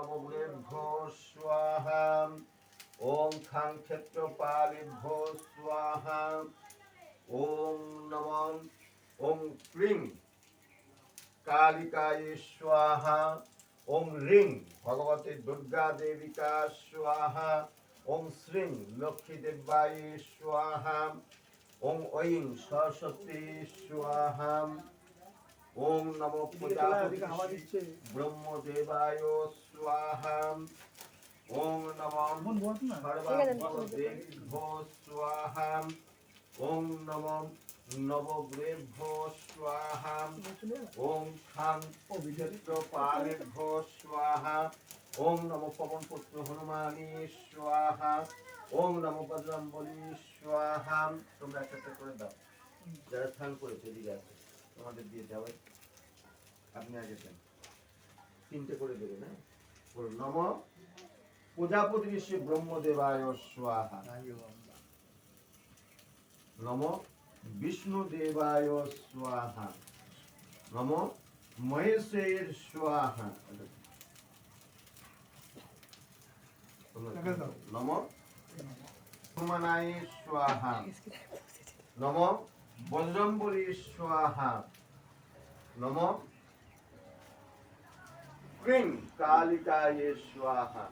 নবগুণেভ্যো স্বাহা। ওম খাং ক্ষেত্রপালেভ্যো স্বাহা। ওম নমঃ ওম ক্লিং কালিকায় স্বাহা। ওম রিং ভগবতী দুর্গা দেবিকা স্বাহা। ওম শ্রীং লক্ষ্মী দেবায় স্বাহা। ওম ঐং সরস্বতী স্বাহা। ওম নমো প্রজাপতি ব্রহ্মদেবায় স্বাহা। ওম নমঃ সর্বাত্মদেবীভ্যো স্বাহা। ওম নমঃ নবগ্রেভ্যো স্বাহা। ওম খাং ক্ষেত্রপালেভ্যো স্বাহা। ওম নমো পবনপুত্র হনুমানি স্বাহা। ওম নমো বজরঙ্গবলী স্বাহা। তোমরা একটা করে দাও, যারা স্থান করেছে এদিকে আছে, তোমাদের দিয়ে যাবে। আপনি আগে দেন, তিনটে করে দেবে না। নম প্রজাপতি ঋষি ব্রহ্মদেবায় স্বাহা। নম বিষ্ণুদেবায় স্বাহা। নম মহেশের স্বাহা। নম হনুমানায় স্বাহা। নম বজরঙ্গবলী স্বাহা। নম ক্রিং কালিকায় স্বাহা।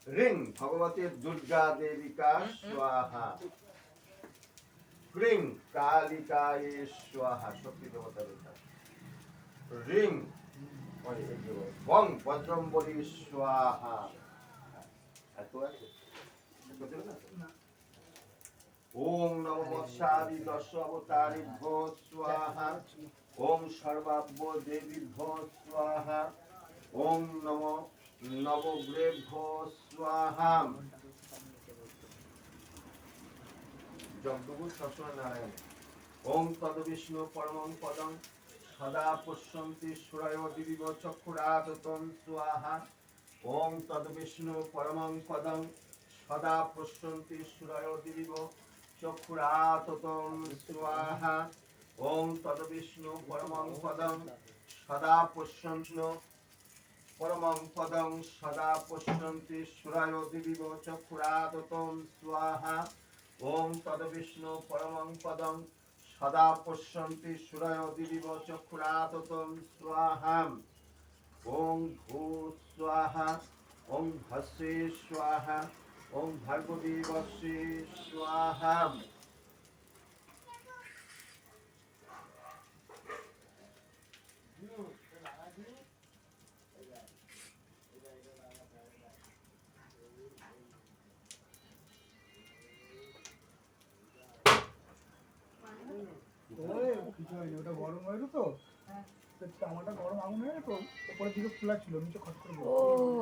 রিং ভগবতী দুর্গা দেবিকা স্বাহা। ক্রিং কালিকায় স্বাহা। শক্তি দেবতা রেখা। রিং বং বজ্রম্বরী স্বাহা। এত আছে? ওম নমো মৎস্যাদি দশ অবতারিভ্যো স্বাহা। ওম সর্বাব্য দেবীভ্যো স্বাহা। ওম নমো নবগ্রেভ্যো স্বাহা। জগদ্গুরু সত্যনারায়ণ। ওম তদ্বিষ্ণু পরমং পদং সদা পশ্যন্তি সুরায় দিবিব চক্ষুরাততং স্বাহা। ওম তদ্বিষ্ণু পরমং পদং সদা পশ্যন্তি সুরায় দিবিব চক্ষুরাততং স্বাহা। ওম তদ্বিষ্ণু পরমং পদং সদা পশ্যন্তি পরমং পদং সদা পশ্যন্তি সুরায় দিবিব চক্ষুরাততং স্বাহা। ওম তদ্বিষ্ণু পরমং পদং সদা পশ্যন্তি সুরায় দিবিব চক্ষুরাততং স্বাহা। ওম ভূ স্বাহা। ওম ভস্যে স্বাহা। ওম ভর্গবী বস্যে স্বাহা। ওটা গরম হয়ে তো টামাটা গরম আগুন হয়ে তো উপরের দিকে খোলা ছিল, নিচে খট করে ও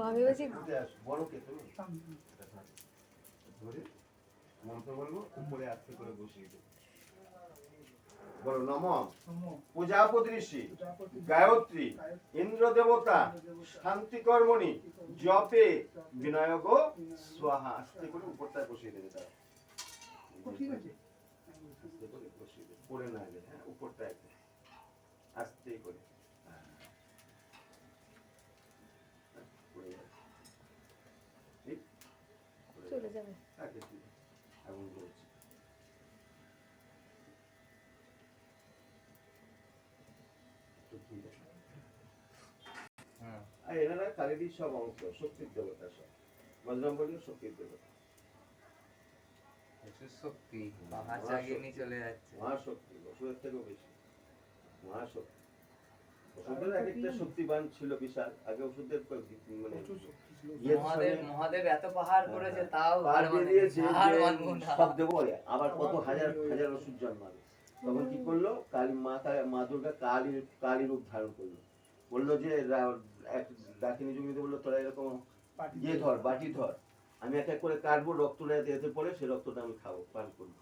আমি বলছি বড় কে তুমি ধরে মন্ত্র বলবো, উপরে আস্তে করে বসিয়ে দেবো। বলো নম প্রজাপতি ঋষি গায়ত্রী ইন্দ্র দেবতা শান্তি কর্মণি জপে বিনায়ক স্বাহা। আস্তে করে উপরটায় বসিয়ে দেবে। তারা ঠিক আছে, আস্তে করে বসিয়ে দেবে, পড়ে না গেলে। হ্যাঁ, উপরটায় আস্তে করে চলে যাবে। আগুন বলছি আর এনারা কালেরই সব অংশ, শক্তির দেবতা সব। বজরঙ্গবলী শক্তির দেবতা, শক্তি মহাচাগিনী চলে যাচ্ছে। মহাশক্তি, ওষুধের থেকেও বেশি মহাশক্তি। ওষুধের এক একটা শক্তিবান ছিল বিশাল। আগে ওষুধের মানে মহাদেব এত পাহাড় করেছে, তাও সব দেবো, আবার কত হাজার হাজার ওষুধ জন্মাবে। তখন কি করলো, কালী মা দুর্গা কালী রূপ ধারণ করলো। বললো যে এক ডাকিনী জমিতে বললো, তোরা এরকম ইয়ে ধর, বাটি ধর, আমি এক এক করে কাটবো, রক্তটা এতে পড়ে সে রক্তটা আমি খাবো, পান করবো।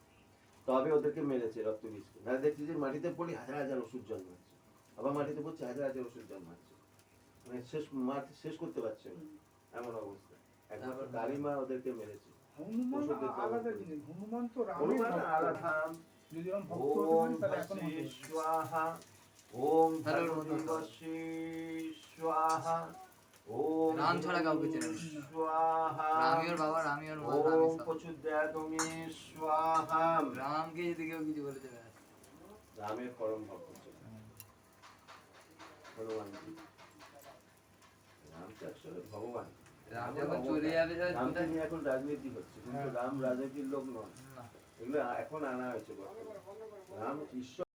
তবে ওদেরকে মেরেছে রক্ত বিষকে। না দেখছি যে মাটিতে পড়ি হাজার হাজার ওষুধ জন্মাচ্ছে, আবার মাটিতে পড়ছে হাজার হাজার ওষুধ জন্মাচ্ছে, মানে শেষ করতে পারছে না, এমন অবস্থা। একমাত্র কালী মা ওদেরকে মেরেছে। হনুমান আলাদা জিনিস, হনুমান তো রামের হনুমান আলাদা। যদি ভক্ত হতে পারে তাহলে এখন স্বাহা। ওম তাহলে ওর মতো ধর্মদিবসী স্বাহা ওম রাম ছাড়া কাউকে চেনে না। স্বাহা রামি ওর বাবা, রামি ওর মা, রামি ওম সব। প্রচুদ্যাগমে স্বাহা রামকে যদি কেউ কিছু বলে দেবে রামের পরম ভক্ত ছিল হনুমানজি। রাম তো আসলে ভগবান। রাম যখন চলে যাবে রামকে নিয়ে এখন রাজনীতি হচ্ছে, কিন্তু রাম রাজনীতির লোক নন। না। এগুলো এখন আনা হয়েছে বর্তমানে। রাম ঈশ্বর।